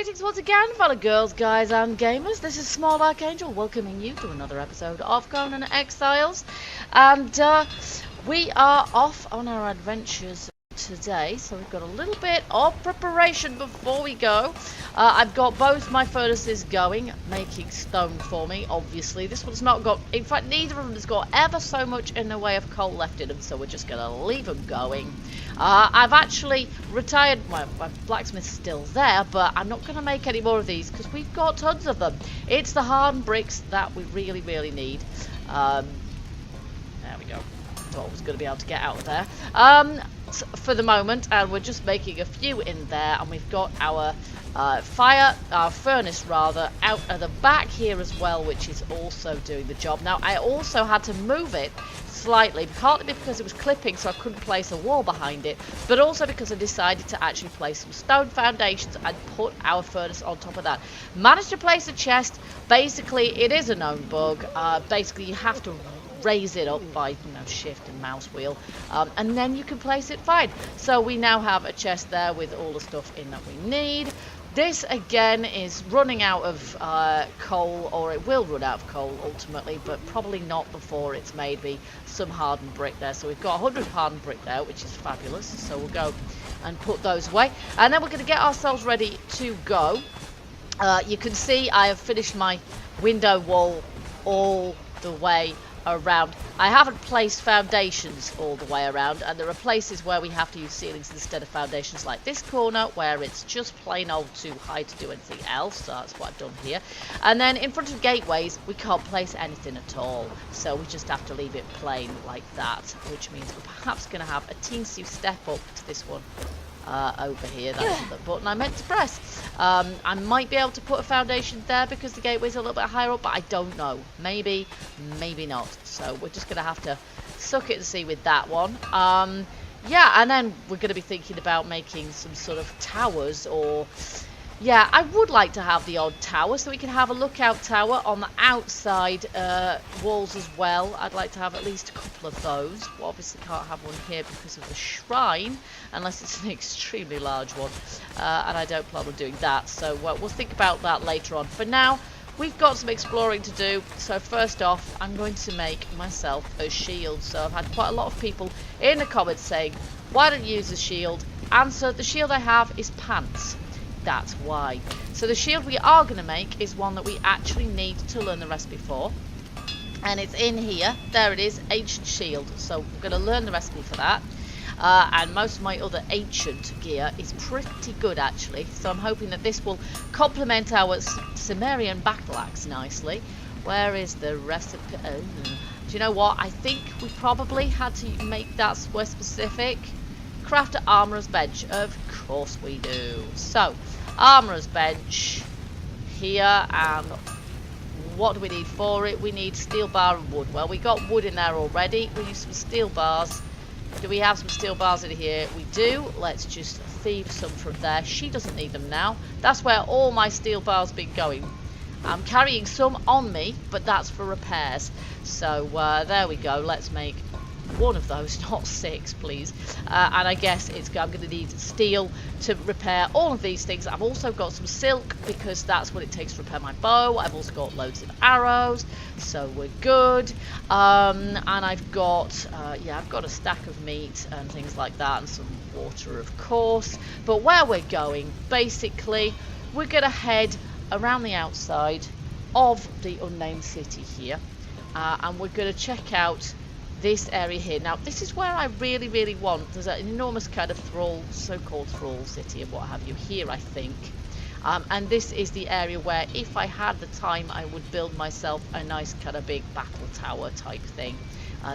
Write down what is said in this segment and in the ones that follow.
Greetings once again, fellow girls, guys and gamers. This is Small Archangel welcoming you to another episode of Conan Exiles. And we are off on our adventures today, so we've got a little bit of preparation before we go. I've got both my furnaces going, making stone for me, obviously. This one's not got, in fact, neither of them has got ever so much in the way of coal left in them, so we're just going to leave them going. I've actually retired, my blacksmith's still there, but I'm not going to make any more of these because we've got tons of them. It's the hardened bricks that we really, really need. There we go. Thought I was going to be able to get out of there. For the moment, and we're just making a few in there, and we've got our furnace rather out at the back here as well, which is also doing the job. Now I also had to move it slightly, partly because it was clipping so I couldn't place a wall behind it, but also because I decided to actually place some stone foundations and put our furnace on top of that. Managed to place a chest. Basically it is a known bug. Basically you have to raise it up by shift and mouse wheel, and then you can place it fine. So we now have a chest there with all the stuff in that we need. This again is running out of coal, or it will run out of coal ultimately, but probably not before it's made me some hardened brick there. So we've got 100 hardened brick there, which is fabulous. So we'll go and put those away, and then we're going to get ourselves ready to go. You can see I have finished my window wall all the way around. I haven't placed foundations all the way around, and there are places where we have to use ceilings instead of foundations, like this corner where it's just plain old too high to do anything else. So that's what I've done here. And then in front of gateways we can't place anything at all, so we just have to leave it plain like that, which means we're perhaps going to have a teensy step up to this one. Over here, that's the button I meant to press. I might be able to put a foundation there because the gateway's a little bit higher up, but I don't know. Maybe, maybe not. So we're just going to have to suck it and see with that one. Yeah, and then we're going to be thinking about making some sort of towers, or yeah, I would like to have the odd tower so we can have a lookout tower on the outside walls as well. I'd like to have at least a couple of those. We obviously can't have one here because of the shrine, unless it's an extremely large one, and I don't plan on doing that. So we'll think about that later on. For now, we've got some exploring to do. So first off, I'm going to make myself a shield. So I've had quite a lot of people in the comments saying, why don't you use a shield? Answer, the shield I have is pants. That's why. So the shield we are going to make is one that we actually need to learn the recipe for, and it's in here. There it is, ancient shield. So we're going to learn the recipe for that, and most of my other ancient gear is pretty good actually, so I'm hoping that this will complement our Sumerian battle axe nicely. Where is the recipe? Oh, do you know what, I think we probably had to make that more specific. Craft an armorer's bench. Of course we do. So, armorer's bench here, and what do we need for it? We need steel bar and wood. Well, we got wood in there already. We need some steel bars. Do we have some steel bars in here? We do. Let's just thieve some from there. She doesn't need them now. That's where all my steel bars been going. I'm carrying some on me, but that's for repairs. So there we go. Let's make one of those, not 6, please. And I guess I'm going to need steel to repair all of these things. I've also got some silk because that's what it takes to repair my bow. I've also got loads of arrows, so we're good. And I've got yeah, I've got a stack of meat and things like that, and some water, of course. But where we're going, basically, we're going to head around the outside of the unnamed city here, and we're going to check out this area here. Now this is where I really, really want. There's an enormous kind of thrall, so-called thrall city and what have you here, I think. And this is the area where, if I had the time, I would build myself a nice kind of big battle tower type thing.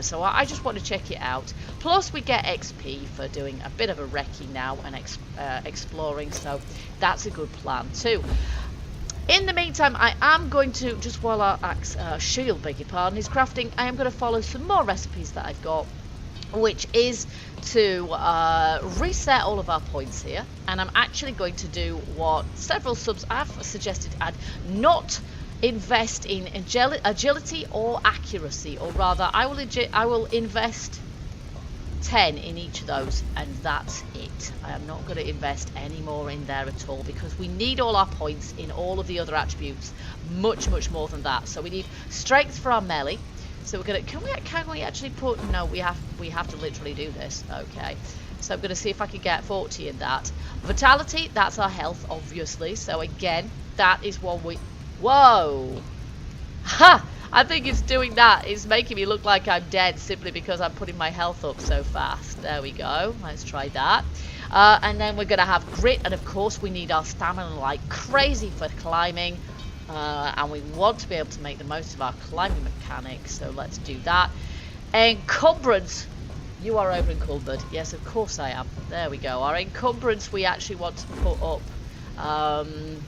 So I just want to check it out. Plus we get XP for doing a bit of a recce now and exploring, so that's a good plan too. In the meantime, I am going to, just while our shield, beg your pardon, is crafting, I am going to follow some more recipes that I've got, which is to reset all of our points here. And I'm actually going to do what several subs have suggested, and not invest in agility or accuracy, or rather I will invest 10 in each of those, and that's it. I am not going to invest any more in there at all because we need all our points in all of the other attributes, much more than that. So we need strength for our melee. So we're gonna, can we actually put, no, we have to literally do this. Okay, so I'm gonna see if I can get 40 in that. Vitality, that's our health, obviously. So again, that is one we, whoa, ha, I think it's doing that. It's making me look like I'm dead simply because I'm putting my health up so fast. There we go, let's try that. And then we're gonna have grit, and of course we need our stamina like crazy for climbing. And we want to be able to make the most of our climbing mechanics, so let's do that. Encumbrance, you are over encumbered. Yes, of course I am. There we go. Our encumbrance we actually want to put up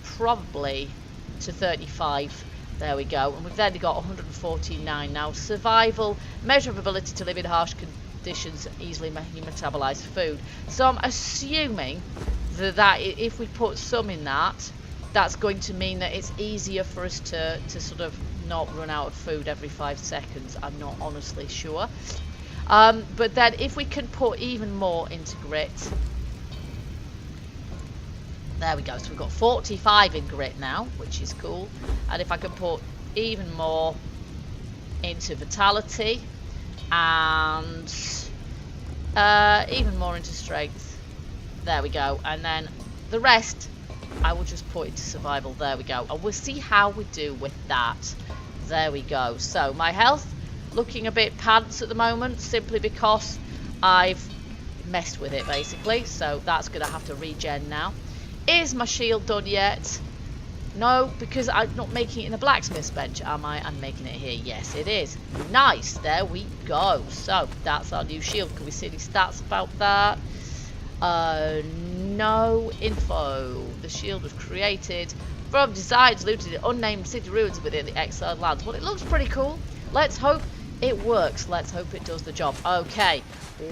probably to 35. There we go. And we've then got 149 now. Survival, measure of ability to live in harsh conditions, easily metabolize food. So I'm assuming that if we put some in that, that's going to mean that it's easier for us to sort of not run out of food every 5 seconds. I'm not honestly sure. But then if we can put even more into grit. There we go. So we've got 45 in grit now, which is cool. And if I can put even more into vitality and even more into strength. There we go. And then the rest I will just put into survival. There we go. And we'll see how we do with that. There we go. So my health looking a bit pants at the moment, simply because I've messed with it basically. So that's going to have to regen now. Is my shield done yet? No, because I'm not making it in the blacksmith's bench, am I? I'm making it here. Yes, it is. Nice. There we go. So that's our new shield. Can we see any stats about that? No info. The shield was created from designs looted in unnamed city ruins within the exiled lands. Well, it looks pretty cool. Let's hope it works. Let's hope it does the job. Okay,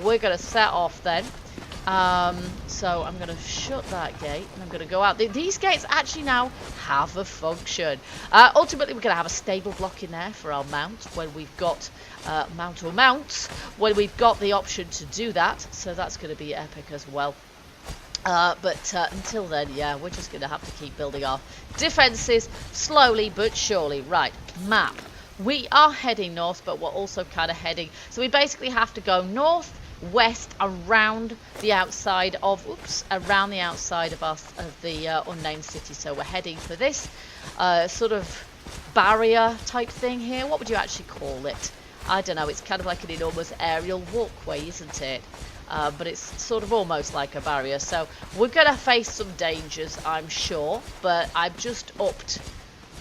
we're going to set off then. So I'm going to shut that gate and I'm going to go out. These gates actually now have a function. Ultimately, we're going to have a stable block in there for our mount when we've got mount or mounts, when we've got the option to do that. So that's going to be epic as well. But until then, yeah, we're just going to have to keep building our defenses slowly but surely. Right, map. We are heading north, but we're also kind of heading. So we basically have to go north, west, around the outside of, around the outside of the unnamed city. So we're heading for this sort of barrier type thing here. What would you actually call it? I don't know. It's kind of like an enormous aerial walkway, isn't it? But it's sort of almost like a barrier. So we're going to face some dangers, I'm sure. But I've just upped.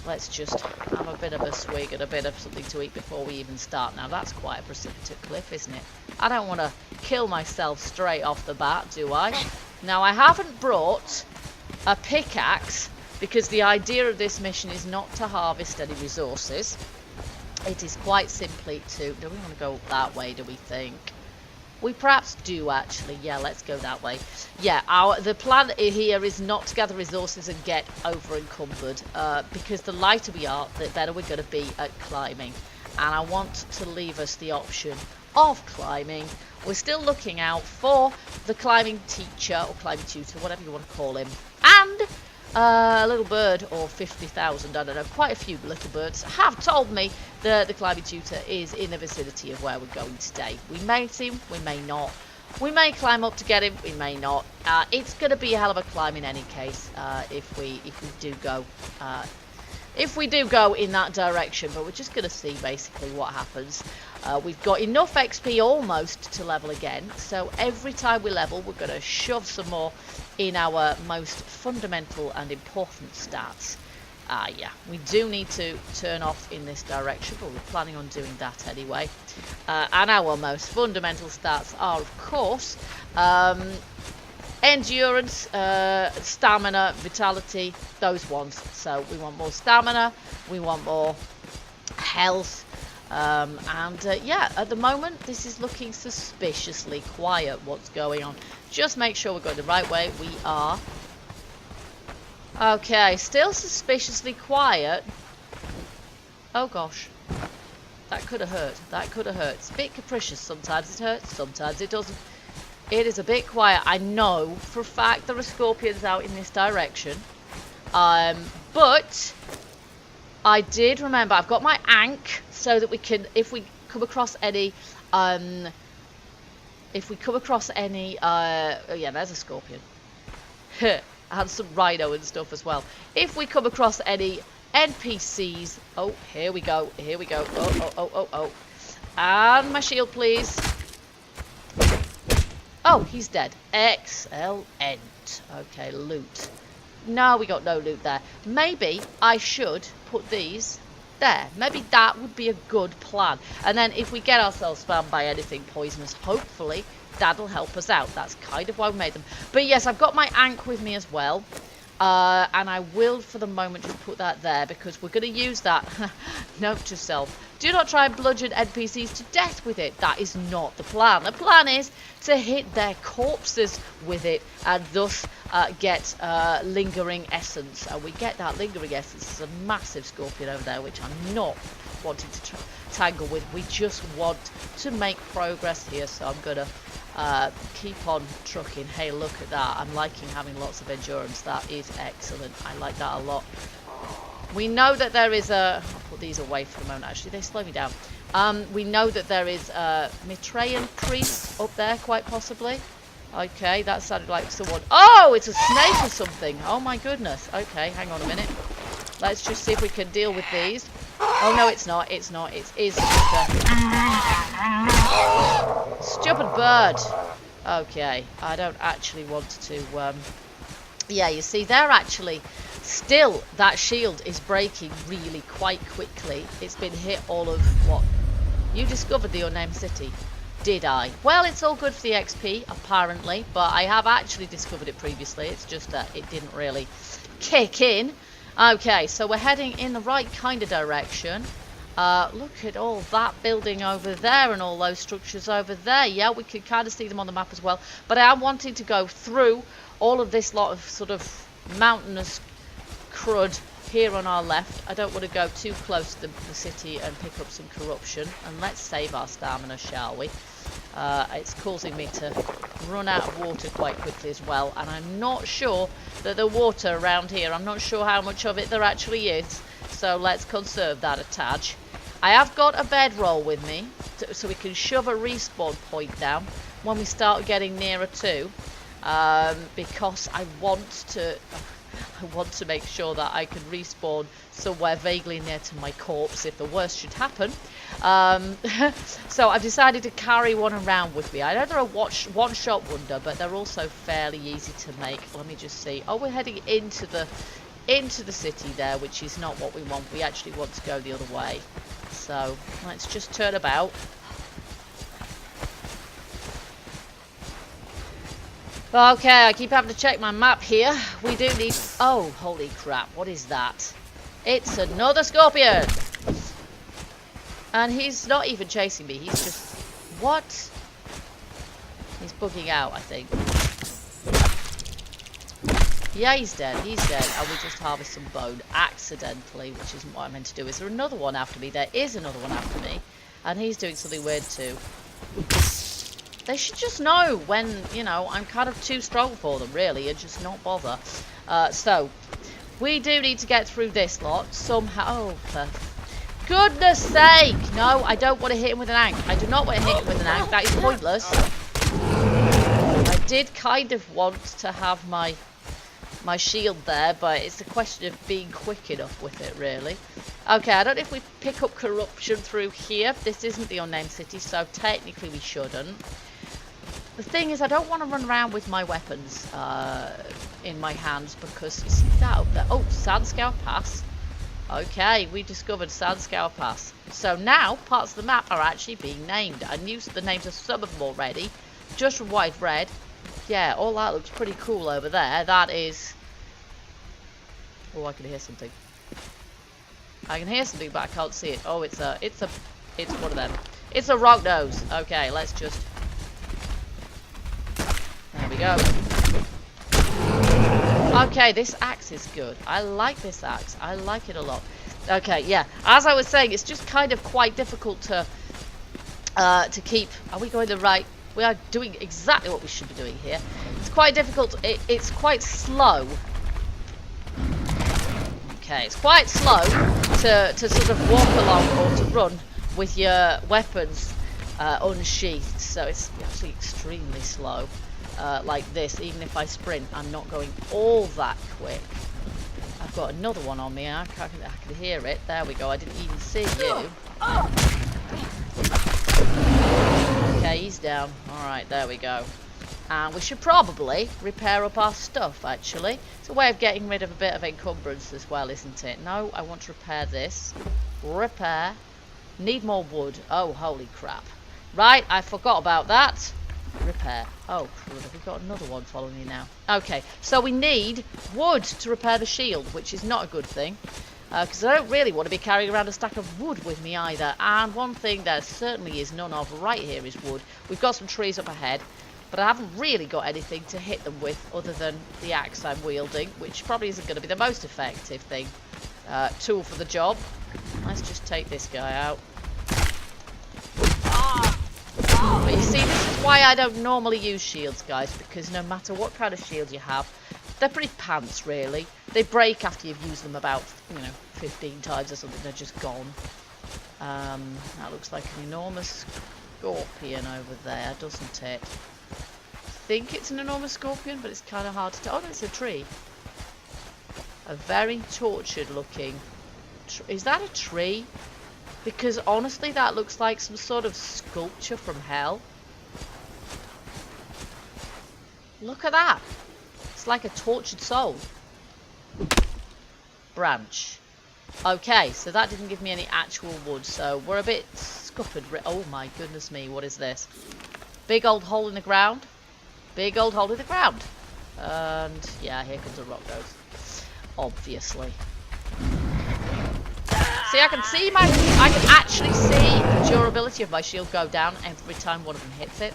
Let's just have a bit of a swig and a bit of something to eat before we even start. Now, that's quite a precipitous cliff, isn't it? I don't want to kill myself straight off the bat, do I? Now, I haven't brought a pickaxe because the idea of this mission is not to harvest any resources. It is quite simply to... Do we want to go that way, do we think? We perhaps do, actually. Yeah, let's go that way. Yeah, the plan here is not to gather resources and get over encumbered, because the lighter we are, the better we're going to be at climbing. And I want to leave us the option of climbing. We're still looking out for the climbing teacher or climbing tutor, whatever you want to call him, and a little bird, or 50,000, I don't know, quite a few little birds have told me that the climbing tutor is in the vicinity of where we're going today. We may see him, we may not. We may climb up to get him, we may not. It's going to be a hell of a climb in any case if we do go in that direction, but we're just going to see basically what happens. We've got enough XP almost to level again, so every time we level we're going to shove some more in our most fundamental and important stats. Yeah, we do need to turn off in this direction, but we're planning on doing that anyway. And our most fundamental stats are, of course, endurance, stamina, vitality, those ones. So we want more stamina, we want more health, yeah, at the moment this is looking suspiciously quiet. What's going on? Just make sure we're going the right way. We are. Okay, still suspiciously quiet. Oh gosh. That could have hurt. That could have hurt. It's a bit capricious. Sometimes it hurts, sometimes it doesn't. It is a bit quiet. I know for a fact there are scorpions out in this direction. But I did remember I've got my ankh so that we can, if we come across any, oh yeah, there's a scorpion. I had some rhino and stuff as well. If we come across any NPCs, oh, here we go, here we go. Oh. And my shield, please. Oh, he's dead. Excellent. Okay, loot. No, we got no loot there. Maybe I should put these there. Maybe that would be a good plan. And then if we get ourselves spammed by anything poisonous, hopefully that'll help us out. That's kind of why we made them. But yes, I've got my ankh with me as well. And I will, for the moment, just put that there because we're going to use that. Note to self. Do not try and bludgeon NPCs to death with it. That is not the plan. The plan is to hit their corpses with it and thus get lingering essence. And we get that lingering essence. There's a massive scorpion over there, which I'm not wanting to tangle with. We just want to make progress here. So I'm going to keep on trucking. Hey, look at that. I'm liking having lots of endurance. That is excellent. I like that a lot. We know that there is a... I'll put these away for the moment, actually. They slow me down. We know that there is a Mitrean priest up there, quite possibly. Okay, that sounded like someone... Oh, it's a snake or something. Oh, my goodness. Okay, hang on a minute. Let's just see if we can deal with these. Oh, no, it's not. It's not. It is just a... Stupid bird. Okay, I don't actually want to... Yeah, you see, they're actually... Still, that shield is breaking really quite quickly. It's been hit all of what? You discovered the unnamed city. Did I? Well, it's all good for the XP, apparently. But I have actually discovered it previously. It's just that it didn't really kick in. Okay, so we're heading in the right kind of direction. Look at all that building over there and all those structures over there. Yeah, we can kind of see them on the map as well. But I am wanting to go through all of this lot of sort of mountainous crud here on our left. I don't want to go too close to the city and pick up some corruption. And let's save our stamina, shall we? It's causing me to run out of water quite quickly as well. And I'm not sure that the water around here, I'm not sure how much of it there actually is. So let's conserve that a touch. I have got a bedroll with me, so we can shove a respawn point down when we start getting nearer to. Because I want to make sure that I can respawn somewhere vaguely near to my corpse if the worst should happen. So I've decided to carry one around with me. I know they're a one-shot wonder, but they're also fairly easy to make. Let me just see. Oh, we're heading into the city there, which is not what we want. We actually want to go the other way. So let's just turn about. Okay, I keep having to check my map here. We do need... Oh, holy crap. What is that? It's another scorpion! And he's not even chasing me. He's just... What? He's bugging out, I think. Yeah, he's dead. He's dead. And we just harvest some bone accidentally, which isn't what I meant to do. Is there another one after me? There is another one after me. And he's doing something weird too. They should just know when, you know, I'm kind of too strong for them, really, and just not bother. So, we do need to get through this lot somehow. Oh, for goodness sake! No, I don't want to hit him with an ankh. I do not want to hit him with an ankh. That is pointless. I did kind of want to have my shield there, but it's a question of being quick enough with it, really. Okay, I don't know if we pick up corruption through here. This isn't the unnamed city, so technically we shouldn't. The thing is, I don't want to run around with my weapons in my hands because you see that up there. Oh, Sandscour Pass. Okay, we discovered Sandscour Pass. So now parts of the map are actually being named. I knew the names of some of them already, just from what I've read. Yeah, all that looks pretty cool over there. That is... Oh, I can hear something. I can hear something, but I can't see it. Oh, it's one of them. It's a rock nose. Okay, let's just... There we go. Okay, this axe is good. I like this axe. I like it a lot. Okay, yeah. As I was saying, it's just kind of quite difficult to keep. Are we going the right? We are doing exactly what we should be doing here. It's quite difficult. It's quite slow. Okay, it's quite slow to sort of walk along or to run with your weapons unsheathed. So it's actually extremely slow, like this. Even if I sprint, I'm not going all that quick. I've got another one on me. I can hear it. There we go. I didn't even see you. Okay, he's down. Alright, there we go. And we should probably repair up our stuff, actually. It's a way of getting rid of a bit of encumbrance as well, isn't it? No, I want to repair this. Repair. Need more wood. Oh, holy crap. Right, I forgot about that. Repair. Oh, crud, have we got another one following me now? Okay, so we need wood to repair the shield, which is not a good thing. Because I don't really want to be carrying around a stack of wood with me either. And one thing there certainly is none of right here is wood. We've got some trees up ahead, but I haven't really got anything to hit them with other than the axe I'm wielding, which probably isn't going to be the most effective thing. Tool for the job. Let's just take this guy out. But you see, this is why I don't normally use shields, guys, because no matter what kind of shield you have, they're pretty pants, really. They break after you've used them about, 15 times or something. They're just gone. That looks like an enormous scorpion over there, doesn't it? I think it's an enormous scorpion, but it's kind of hard to tell. Oh, no, it's a tree. A very tortured looking... Is that a tree? Because honestly, that looks like some sort of sculpture from hell. Look at that. It's like a tortured soul. Branch. Okay, so that didn't give me any actual wood, so we're a bit scuppered. Oh my goodness me, what is this? Big old hole in the ground. Big old hole in the ground. And yeah, here comes a rock nose. Obviously. See, I can actually see the durability of my shield go down every time one of them hits it.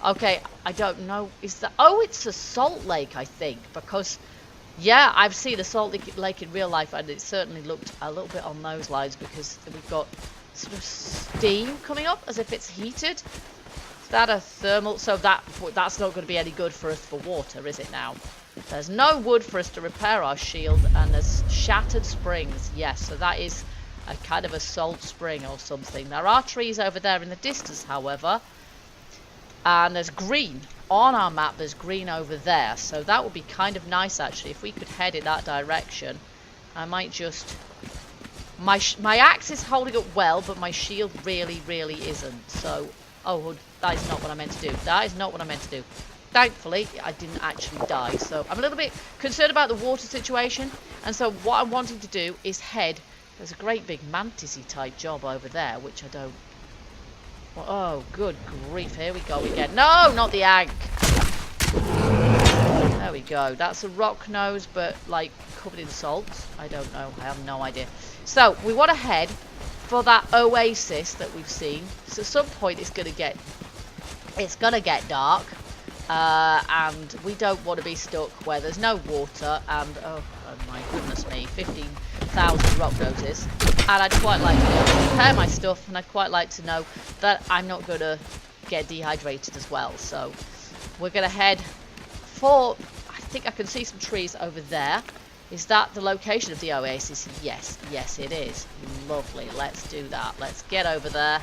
Okay, I don't know. Is that... Oh, it's a salt lake, I think. Because, yeah, I've seen a salt lake in real life, and it certainly looked a little bit on those lines because we've got sort of steam coming up as if it's heated. Is that a thermal? So that's not going to be any good for us for water, is it now? There's no wood for us to repair our shield, and there's shattered springs. Yes, so that is a kind of a salt spring or something. There are trees over there in the distance, however. And there's green. On our map, there's green over there. So that would be kind of nice, actually. If we could head in that direction. I might just... My axe is holding up well, but my shield really, really isn't. So... Oh, that is not what I meant to do. That is not what I meant to do. Thankfully, I didn't actually die. So I'm a little bit concerned about the water situation. And so what I'm wanting to do is head... There's a great big mantis-y type job over there, which I don't... Oh, good grief. Here we go again. No, not the ag. There we go. That's a rock nose, but, like, covered in salt. I don't know. I have no idea. So, we want to head for that oasis that we've seen. So, at some point, it's going to get dark. And we don't want to be stuck where there's no water. And, oh my goodness me, 15,000 rock noses. And I'd quite like to be able to repair my stuff, and I'd quite like to know that I'm not going to get dehydrated as well. So we're going to head for... I think I can see some trees over there. Is that the location of the oasis? Yes, yes it is. Lovely, let's do that. Let's get over there.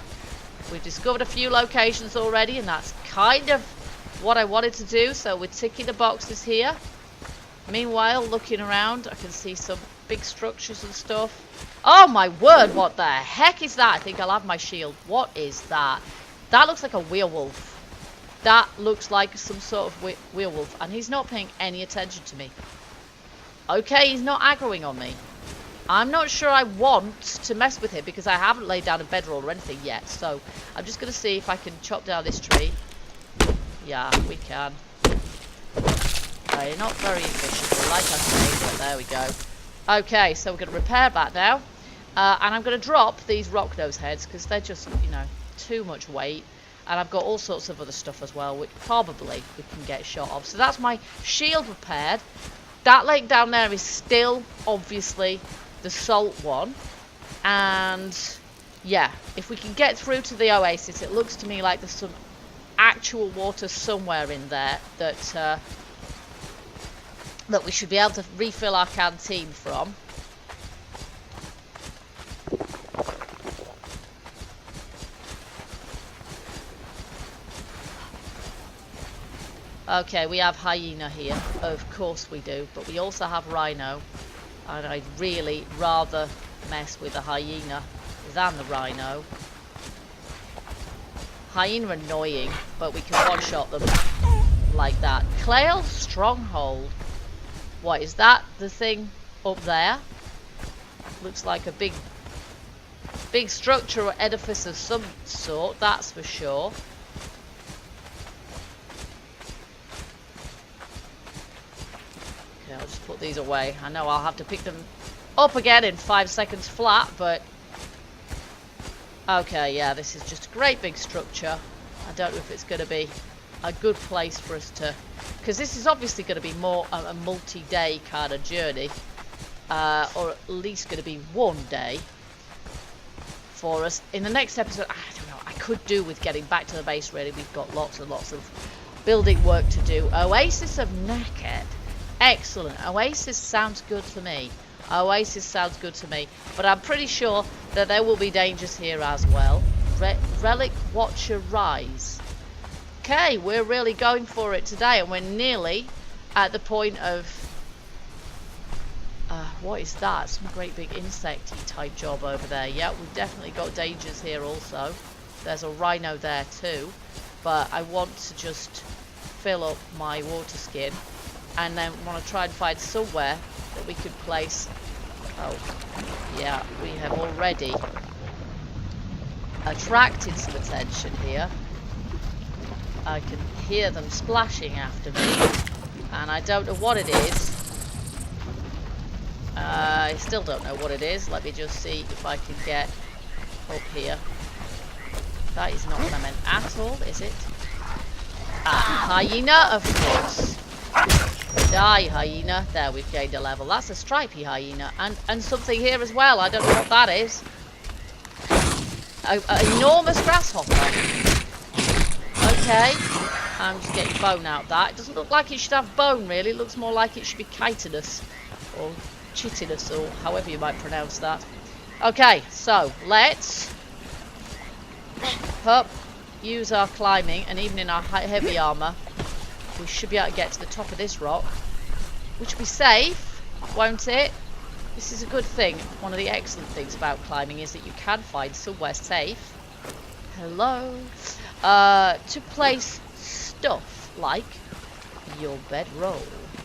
We've discovered a few locations already, and that's kind of what I wanted to do. So we're ticking the boxes here. Meanwhile, looking around, I can see some big structures and stuff. Oh my word, what the heck is that? I think I'll have my shield. What is that? That looks like a werewolf. That looks like some sort of werewolf. And he's not paying any attention to me. Okay, he's not aggroing on me. I'm not sure I want to mess with him because I haven't laid down a bedroll or anything yet. So I'm just going to see if I can chop down this tree. Yeah, we can. Not very efficient, like I say, but there we go. Okay, so we're going to repair that now. And I'm going to drop these rock nose heads because they're just, too much weight. And I've got all sorts of other stuff as well, which probably we can get shot of. So that's my shield repaired. That lake down there is still, obviously, the salt one. And yeah, if we can get through to the oasis, it looks to me like there's some actual water somewhere in there that that we should be able to refill our canteen from. Okay, we have hyena here. Of course we do. But we also have rhino. And I'd really rather mess with the hyena than the rhino. Hyena are annoying, but we can one-shot them like that. Clail Stronghold. What is that? The thing up there? Looks like a big structure or edifice of some sort, that's for sure. Okay, I'll just put these away. I know I'll have to pick them up again in 5 seconds flat, but okay, yeah, this is just a great big structure. I don't know if it's going to be a good place for us to, because this is obviously going to be more a multi-day kind of journey, or at least going to be one day for us. In the next episode, I don't know, I could do with getting back to the base really. We've got lots and lots of building work to do. Oasis of Nekhet. Excellent. Oasis sounds good to me. Oasis sounds good to me. But I'm pretty sure that there will be dangers here as well. Relic Watcher Rise. Okay, we're really going for it today, and we're nearly at the point of what is that? Some great big insecty type job over there. Yeah, we've definitely got dangers here also. There's a rhino there too, but I want to just fill up my water skin, and then want to try and find somewhere that we could place. Oh yeah, we have already attracted some attention here. I can hear them splashing after me, and I don't know what it is. I still don't know what it is. Let me just see if I can get up here. That is not what I meant at all, is it? Ah, hyena, of course. Die, hyena. There, we've gained a level. That's a stripy hyena, and something here as well. I don't know what that is. An enormous grasshopper. Okay, I'm just getting bone out of that. It doesn't look like it should have bone, really. It looks more like it should be chitinous, or chitinous, or however you might pronounce that. Okay, so let's use our climbing, and even in our heavy armor, we should be able to get to the top of this rock, which will be safe, won't it? This is a good thing. One of the excellent things about climbing is that you can find somewhere safe. Hello. To place stuff like your bedroll.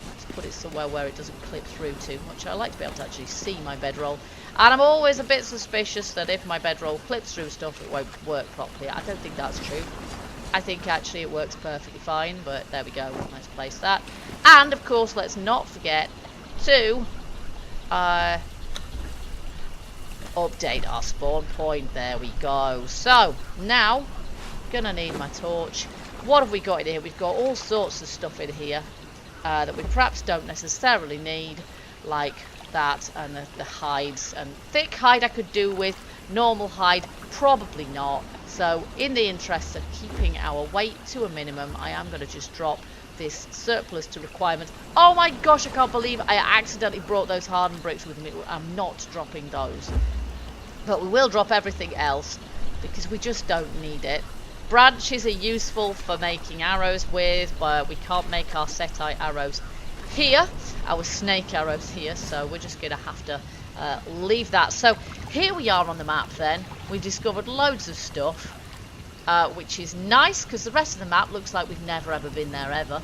Let's put it somewhere where it doesn't clip through too much. I like to be able to actually see my bedroll, and I'm always a bit suspicious that if my bedroll clips through stuff, it won't work properly. I don't think that's true. I think actually it works perfectly fine, but there we go. Let's place that. And of course, let's not forget to update our spawn point. There we go. So now, gonna need my torch. What have we got in here? We've got all sorts of stuff in here that we perhaps don't necessarily need, like that, and the hides. And thick hide I could do with, normal hide probably not. So in the interest of keeping our weight to a minimum, I am going to just drop this surplus to requirements. Oh my gosh, I can't believe I accidentally brought those hardened bricks with me. I'm not dropping those, but we will drop everything else because we just don't need it. Branches are useful for making arrows with, but we can't make our setite arrows here, our snake arrows here, so we're just going to have to leave that. So here we are on the map then. We've discovered loads of stuff, which is nice because the rest of the map looks like we've never ever been there ever.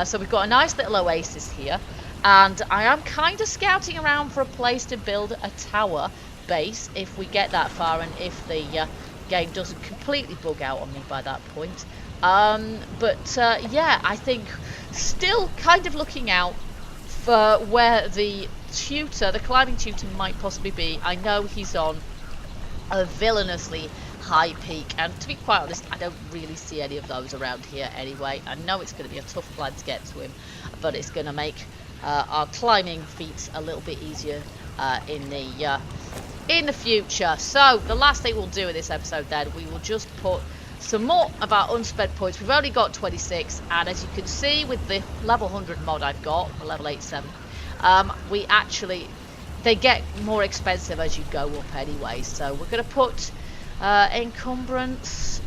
So we've got a nice little oasis here, and I am kind of scouting around for a place to build a tower base if we get that far, and if the game doesn't completely bug out on me by that point. Yeah, I think still kind of looking out for where the tutor, the climbing tutor, might possibly be. I know he's on a villainously high peak, and to be quite honest, I don't really see any of those around here anyway. I know it's going to be a tough plan to get to him, but it's going to make our climbing feats a little bit easier in in the future. So the last thing we'll do in this episode then, we will just put some more of our unspent points. We've only got 26, and as you can see with the level 100 mod I've got, the level 87, we actually, they get more expensive as you go up anyway. So we're going to put encumbrance.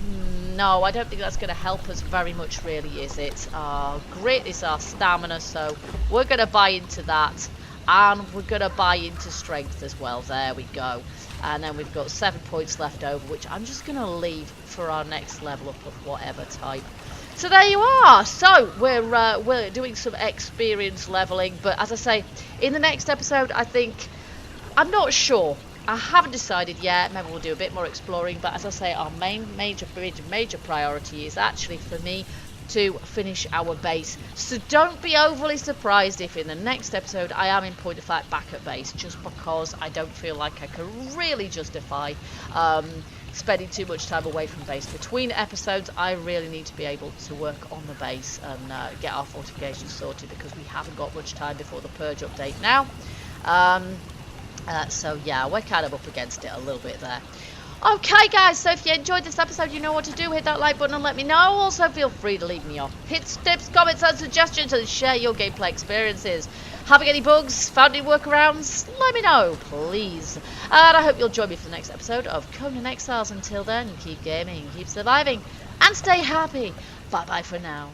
No, I don't think that's going to help us very much, really, is it? Our grit is our stamina, so we're going to buy into that, and we're going to buy into strength as well. There we go. And then we've got 7 points left over, which I'm just going to leave for our next level up of whatever type. So there you are. So we're doing some experience leveling, but as I say, in the next episode, I think, I'm not sure. I haven't decided yet. Maybe we'll do a bit more exploring, but as I say, our major priority is actually for me to finish our base. So don't be overly surprised if in the next episode I am in point of fact back at base, just because I don't feel like I can really justify spending too much time away from base. Between episodes, I really need to be able to work on the base and get our fortifications sorted, because we haven't got much time before the purge update now. So yeah, we're kind of up against it a little bit there. Okay guys, so if you enjoyed this episode, you know what to do. Hit that like button and let me know. Also feel free to leave me your hits, tips, comments and suggestions, and share your gameplay experiences. Having any bugs, found any workarounds, let me know, please. And I hope you'll join me for the next episode of Conan Exiles. Until then, keep gaming, keep surviving, and stay happy. Bye bye for now.